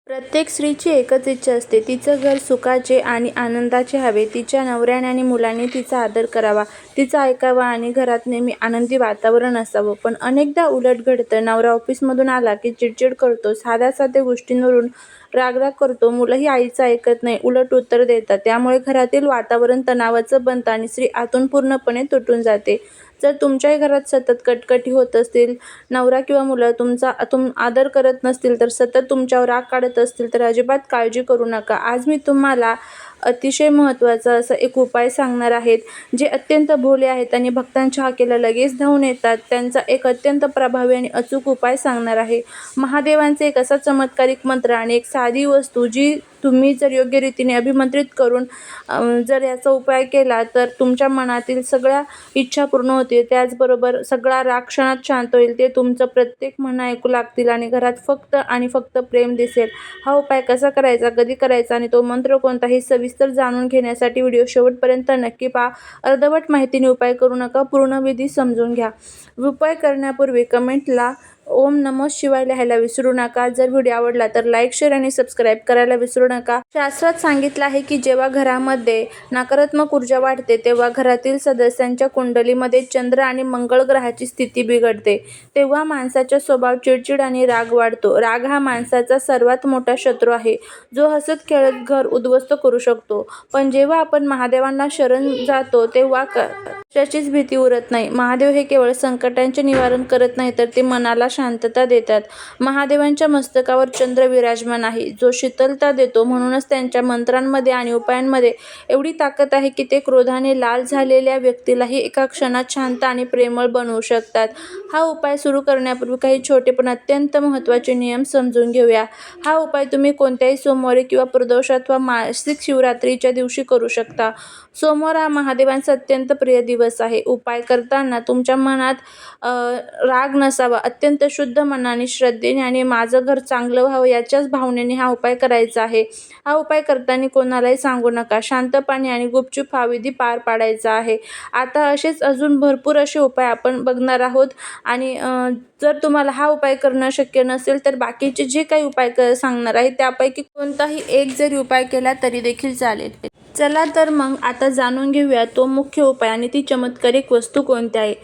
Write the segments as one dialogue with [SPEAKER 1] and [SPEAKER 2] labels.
[SPEAKER 1] प्रत्येक स्त्रीची एकच इच्छा असते, तिचं घर सुखाचे आणि आनंदाचे हवे. तिच्या नवऱ्याने आणि मुलांनी तिचा आदर करावा, तिचं ऐकावं आणि घरात नेहमी आनंदी वातावरण असावं. पण अनेकदा उलट घडतं. नवरा ऑफिसमधून आला की चिडचिड करतो, साध्या साध्या गोष्टींवरून रागराग करतो. मुलंही आईचं ऐकत नाही, उलट उत्तर देतात. त्यामुळे घरातील वातावरण तणावाचं बनतं आणि स्त्री आतून पूर्णपणे तुटून जाते. जर तुमच्याही घरात सतत कटकटी होत असतील, नवरा किंवा मुलं तुमचा आदर करत नसतील, तर सतत तुमच्यावर राग काढत असतील, तर अजिबात काळजी करू नका. आज मी तुम्हाला अतिशय महत्त्वाचा असा एक उपाय सांगणार आहेत, जे अत्यंत भोळे आहेत आणि भक्तांच्या हाकेला लगेच धावून येतात. त्यांचा एक अत्यंत प्रभावी आणि अचूक उपाय सांगणार आहे. महादेवांचा एक असा चमत्कारिक मंत्र आणि एक साधी वस्तू, जी तुम्ही जर योग्य रीतीने अभिमंत्रित करून जर याचा उपाय केला, तर तुमच्या मनातील सगळ्या इच्छा पूर्ण होतील. त्याचबरोबर सगळा राग क्षणात शांत होईल. ते तुमचं प्रत्येक म्हणणं ऐकू लागतील आणि घरात फक्त आणि फक्त प्रेम दिसेल. हा उपाय कसा करायचा, कधी करायचा आणि तो मंत्र कोणता, हे सविस्तर जाणून घेण्यासाठी व्हिडिओ शेवटपर्यंत नक्की पहा. अर्धवट माहितीने उपाय करू नका, पूर्ण विधी समजून घ्या. उपाय करण्यापूर्वी कमेंटला ओम नमः शिवाय लिहायला विसरू नका. जर व्हिडिओ आवडला तर लाईक, शेअर आणि सबस्क्राईब करायला विसरू नका. शास्त्रात सांगितलं आहे की जेव्हा घरामध्ये नकारात्मक ऊर्जा वाढते, तेव्हा घरातील सदस्यांच्या कुंडलीमध्ये चंद्र आणि मंगळ ग्रहाची स्थिती बिघडते. तेव्हा माणसाचा स्वभाव चिडचिड आणि राग वाढतो. राग हा माणसाचा सर्वात मोठा शत्रू आहे, जो हसत खेळत घर उद्ध्वस्त करू शकतो. पण जेव्हा आपण महादेवांना शरण जातो, तेव्हा कशाचीच भीती उरत नाही. महादेव हे केवळ संकटांचे निवारण करत नाही, तर ते मनाला शांतता देतात. महादेवांच्या मस्तकावर चंद्र विराजमान आहे, जो शीतलता देतो. म्हणूनच त्यांच्या मंत्रांमध्ये आणि उपायांमध्ये एवढी ताकद आहे की ते क्रोधाने लाल झालेल्या व्यक्तीलाही एका क्षणात शांत आणि प्रेमळ बनवू शकतात. हा उपाय सुरू करण्यापूर्वी काही छोटे पण अत्यंत महत्त्वाचे नियम समजून घेऊया. हा उपाय तुम्ही कोणत्याही सोमवारी किंवा प्रदोष अथवा मासिक शिवरात्रीच्या दिवशी करू शकता. सोमवार हा महादेवांचा अत्यंत प्रिय दिवस आहे. उपाय करताना तुमच्या मनात राग नसावा. अत्यंत शुद्ध मनाने, श्रद्धेने आणि माझं घर चांगलं व्हावं याच्याच भावनेने हा उपाय करायचा आहे. हा उपाय करताना कोणालाही सांगू नका. शांतपणे आणि गुपचूप हा विधी पार पाडायचा आहे. आता असेच अजून भरपूर असे उपाय आपण बघणार आहोत आणि जर तुम्हाला हा उपाय करणं शक्य नसेल, तर बाकीचे जे काही उपाय सांगणार आहे त्यापैकी कोणताही एक जरी उपाय केला तरी देखील चालेल. चला तर मग आता जाणून घेऊया तो मुख्य उपाय आणि ती चमत्कारिक वस्तू कोणती आहे.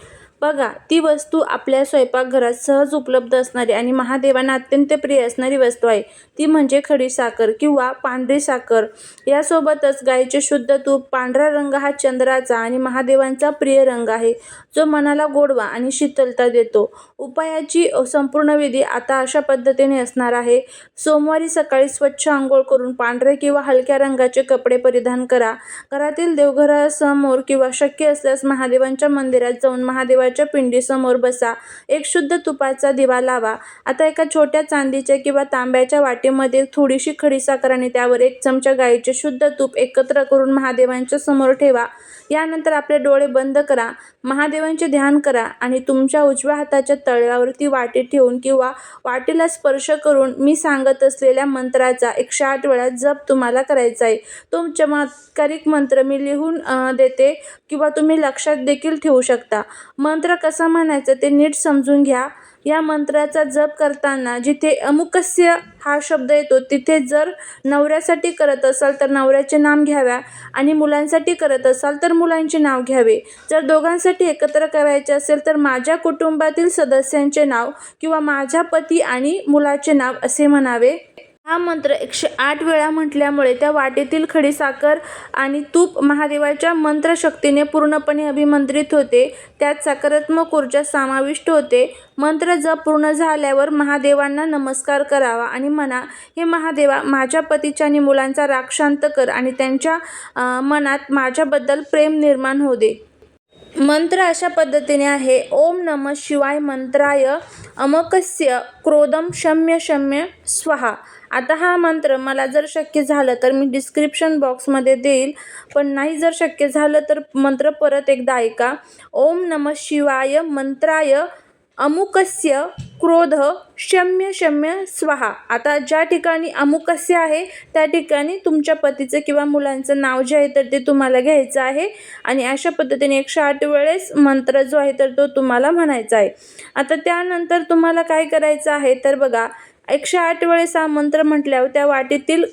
[SPEAKER 1] बघा, ती वस्तू आपल्या स्वयंपाकघरात सहज उपलब्ध असणारी आणि महादेवांना अत्यंत प्रिय असणारी वस्तू आहे. ती म्हणजे खडी साखर किंवा पांढरी साखर. यासोबतच गाईचे शुद्ध तूप. पांढरा रंग हा चंद्राचा आणि महादेवांचा प्रिय रंग आहे, जो मनाला गोडवा आणि शीतलता देतो. उपायाची संपूर्ण विधी आता अशा पद्धतीने असणार आहे. सोमवारी सकाळी स्वच्छ अंघोळ करून पांढरे किंवा हलक्या रंगाचे कपडे परिधान करा. घरातील देवघरासमोर किंवा शक्य असल्यास महादेवांच्या मंदिरात जाऊन महादेवाच्या पिंडीसमोर बसा. एक शुद्ध तुपाचा दिवा लावा. आता एका छोट्या चांदीच्या किंवा तांब्याच्या वाटीमध्ये थोडीशी खडीसाखर आणि त्यावर 1 चमचा गाईचे शुद्ध तूप एकत्र करून महादेवांच्या समोर ठेवा. यानंतर आपले डोळे बंद करा. महादेवांचे ध्यान करा आणि तुमच्या उजव्या हाताच्या तळव्यावर ती वाटी ठेवून किंवा वाटीला स्पर्श करून मी सांगत असलेल्या मंत्राचा 108 वेळा जप तुम्हाला करायचा आहे. तो चमत्कारिक मंत्र मी लिहून देते किंवा तुम्ही लक्षात देखील ठेवू शकता. मंत्र कसा म्हणायचा ते नीट समजून घ्या. या मंत्राचा जप करताना जिथे अमुकस्य हा शब्द येतो, तिथे जर नवऱ्यासाठी करत असाल तर नवऱ्याचे नाम घ्याव्या आणि मुलांसाठी करत असाल तर मुलांचे नाव घ्यावे. जर दोघांसाठी एकत्र करायचे असेल तर माझ्या कुटुंबातील सदस्यांचे नाव किंवा माझ्या पती आणि मुलाचे नाव असे म्हणावे. हा मंत्र 108 वेळा म्हटल्यामुळे त्या वाटीतील खडीसाखर आणि तूप महादेवाच्या मंत्रशक्तीने पूर्णपणे अभिमंत्रित होते. त्यात सकारात्मक ऊर्जा समाविष्ट होते. मंत्र जप पूर्ण झाल्यावर महादेवांना नमस्कार करावा आणि म्हणा, हे महादेवा, माझ्या पतीच्या आणि मुलांचा राग शांत कर आणि त्यांच्या मनात माझ्याबद्दल प्रेम निर्माण होऊ दे. मंत्र अशा पद्धतीने आहे. ओम नमः शिवाय मंत्राय अमकस्य क्रोधम शम्य शम्य स्वाहा. आता हा मंत्र मला जर शक्य झालं तर मी डिस्क्रिप्शन बॉक्समध्ये देईल, पण नाही जर शक्य झालं तर मंत्र परत एकदा ऐका. ओम नमः शिवाय मंत्राय अमुकस्य क्रोध शम्य शम्य स्वाहा. आता ज्या ठिकाणी अमुकस्य आहे त्या ठिकाणी तुमच्या पतीचं किंवा मुलांचं नाव जे आहे तर ते तुम्हाला घ्यायचं आहे आणि अशा पद्धतीने 108 वेळेस मंत्र जो आहे तर तो तुम्हाला म्हणायचा आहे. आता त्यानंतर तुम्हाला काय करायचं आहे तर बघा, 108 वेळेस हा मंत्र म्हटल्यावर त्या वाटीतील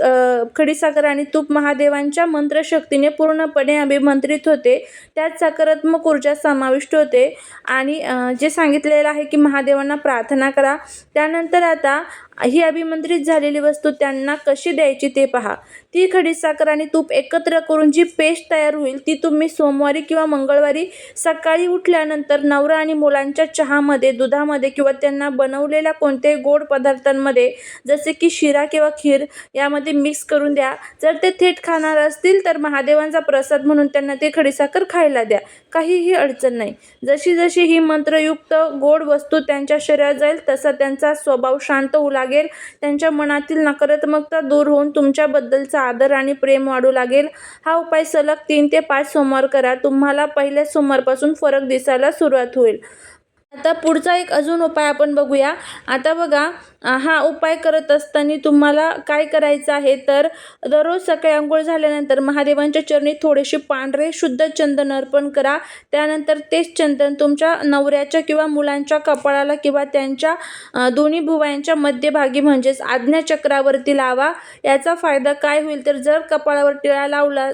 [SPEAKER 1] खडीसाखर आणि तूप महादेवांच्या मंत्रशक्तीने पूर्णपणे अभिमंत्रित होते. त्यात सकारात्मक ऊर्जा समाविष्ट होते आणि जे सांगितलेलं आहे की महादेवांना प्रार्थना करा. त्यानंतर आता ही अभिमंत्रित झालेली वस्तू त्यांना कशी द्यायची ते पहा. ती खडीसाखर आणि तूप एकत्र करून जी पेस्ट तयार होईल ती तुम्ही सोमवारी किंवा मंगळवारी सकाळी उठल्यानंतर नवरा आणि मुलांच्या चहामध्ये, दुधामध्ये किंवा त्यांना बनवलेल्या कोणत्याही गोड पदार्थांमध्ये जसे की शिरा किंवा खीर यामध्ये मिक्स करून द्या. जर ते थेट खाणार असतील तर महादेवांचा प्रसाद म्हणून त्यांना ते खडीसाखर खायला द्या. काहीही अडचण नाही. जशी जशी ही मंत्रयुक्त गोड वस्तू त्यांच्या शरीरात जाईल तसा त्यांचा स्वभाव शांत होऊ लागेल. त्यांच्या मनातील नकारात्मकता दूर होऊन तुमच्याबद्दलचा आदर आणि प्रेम वाढू लागेल. हा उपाय सलग 3 ते 5 सोमवार करा. तुम्हाला पहिल्या सोमवारपासून फरक दिसायला सुरुवात होईल. आता पुढचा एक अजून उपाय आपण बघूया. आता बघा, हा उपाय करत असताना तुम्हाला काय करायचं आहे तर दररोज सकाळी अंघोळ झाल्यानंतर महादेवांच्या चरणी थोडेसे पांढरे शुद्ध चंदन अर्पण करा. त्यानंतर तेच चंदन तुमच्या नवऱ्याच्या किंवा मुलांच्या कपाळाला किंवा त्यांच्या दोन्ही भुवयांच्या मध्यभागी म्हणजेच आज्ञाचक्रावरती लावा. याचा फायदा काय होईल तर जर कपाळावर टिळा लावला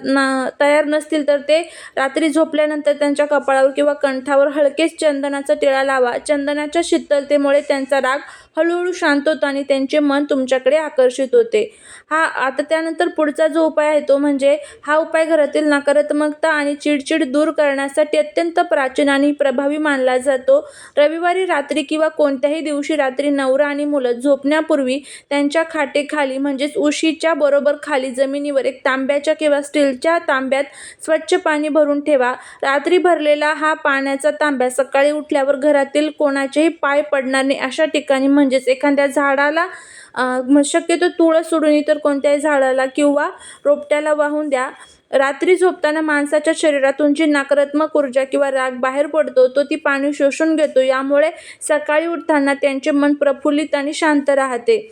[SPEAKER 1] तयार नसतील तर ते रात्री झोपल्यानंतर त्यांच्या कपाळावर किंवा कंठावर हलकेच चंदनाचा टिळा लावा. चंदनाच्या शीतलतेमुळे त्यांचा राग हळूहळू शांत होतो आणि त्यांचे मन तुमच्याकडे आकर्षित होते. आता त्यानंतर पुढचा जो उपाय आहे तो म्हणजे हा उपाय घरातील नकारात्मकता आणि चिडचिड दूर करण्यासाठी अत्यंत प्राचीन आणि प्रभावी मानला जातो. रविवारी रात्री किंवा कोणत्याही दिवशी रात्री नवरा आणि मुलं झोपण्यापूर्वी त्यांच्या खाटेखाली म्हणजेच उशीच्या बरोबर खाली जमिनीवर एक तांब्याच्या किंवा स्टीलच्या तांब्यात स्वच्छ पाणी भरून ठेवा. रात्री भरलेला हा पाण्याचा तांब्या सकाळी उठल्यावर घरातील कोणाचेही पाय पडणार नाही अशा ठिकाणी म्हणजेच एखाद्या झाडाला शक्यतो तुळस सोडून इतर कोणत्याही झाडाला किंवा रोपट्याला वाहून द्या. रात्री झोपताना माणसाच्या शरीरातून जी नकारात्मक ऊर्जा किंवा राग बाहेर पडतो तो ती पाणी शोषून घेतो. यामुळे सकाळी उठताना त्यांचे मन प्रफुल्लित आणि शांत राहते.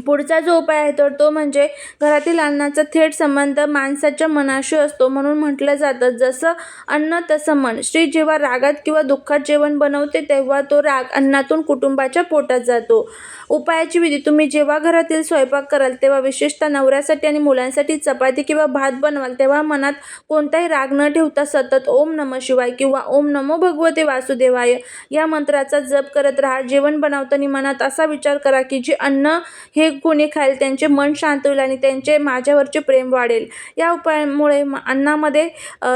[SPEAKER 1] पुढचा जो उपाय आहे तर तो म्हणजे घरातील अन्नाचा थेट संबंध माणसाच्या मनाशी असतो. म्हणून म्हटलं जातं जसं अन्न तसं मन. स्त्री जेव्हा रागात किंवा दुःखात जेवण बनवते तेव्हा तो राग अन्नातून कुटुंबाच्या पोटात जातो. उपायाची विधी: तुम्ही जेव्हा घरातील स्वयंपाक कराल तेव्हा विशेषतः नवऱ्यासाठी आणि मुलांसाठी चपाती किंवा भात बनवाल तेव्हा मनात कोणताही राग न ठेवता सतत ओम नमः शिवाय किंवा ओम नमो भगवते वासुदेवाय या मंत्राचा जप करत राहा. जेवण बनवताना मनात असा विचार करा की जे अन्न हे कोणी खाईल त्यांचे मन शांत होईल आणि त्यांचे माझ्यावरचे प्रेम वाढेल. या उपायामुळे अन्नामध्ये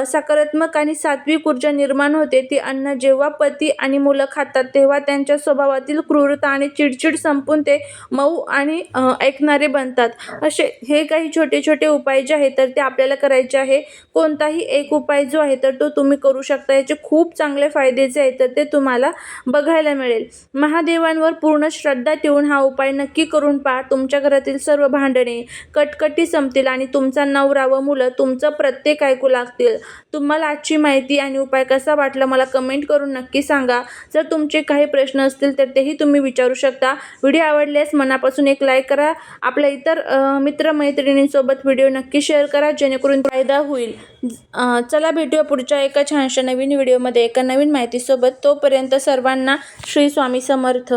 [SPEAKER 1] सकारात्मक आणि सात्विक ऊर्जा निर्माण होते. ती अन्न जेव्हा पती आणि मुलं खातात तेव्हा त्यांच्या स्वभावातील क्रूरता आणि चिडचिड संपून ते मऊ आणि ऐकणारे बनतात. असे हे काही छोटे छोटे उपाय जे आहेत तर ते आपल्याला करायचे आहे. कोणताही एक उपाय जो आहे तर तो तुम्ही करू शकता. याचे खूप चांगले फायदे जे आहेत तर ते तुम्हाला बघायला मिळेल. महादेवांवर पूर्ण श्रद्धा ठेवून हा उपाय नक्की करून पहा. तुमच्या घरातील सर्व भांडणे, कटकटी संपतील आणि तुमचा नवरा व मुलं तुमचं प्रत्येक ऐकू लागतील. तुम्हाला आजची माहिती आणि उपाय कसा वाटला मला कमेंट करून नक्की सांगा. जर तुमचे काही प्रश्न असतील तर तेही तुम्ही विचारू शकता. व्हिडिओ आवडल्यास मनापासून एक लाईक करा. आपल्या इतर मित्रमैत्रिणींसोबत व्हिडिओ नक्की शेअर करा जेणेकरून फायदा होईल. चला भेटूया पुढच्या एका छानशा नवीन व्हिडिओमध्ये एका नवीन माहितीसोबत. तोपर्यंत सर्वांना श्री स्वामी समर्थ.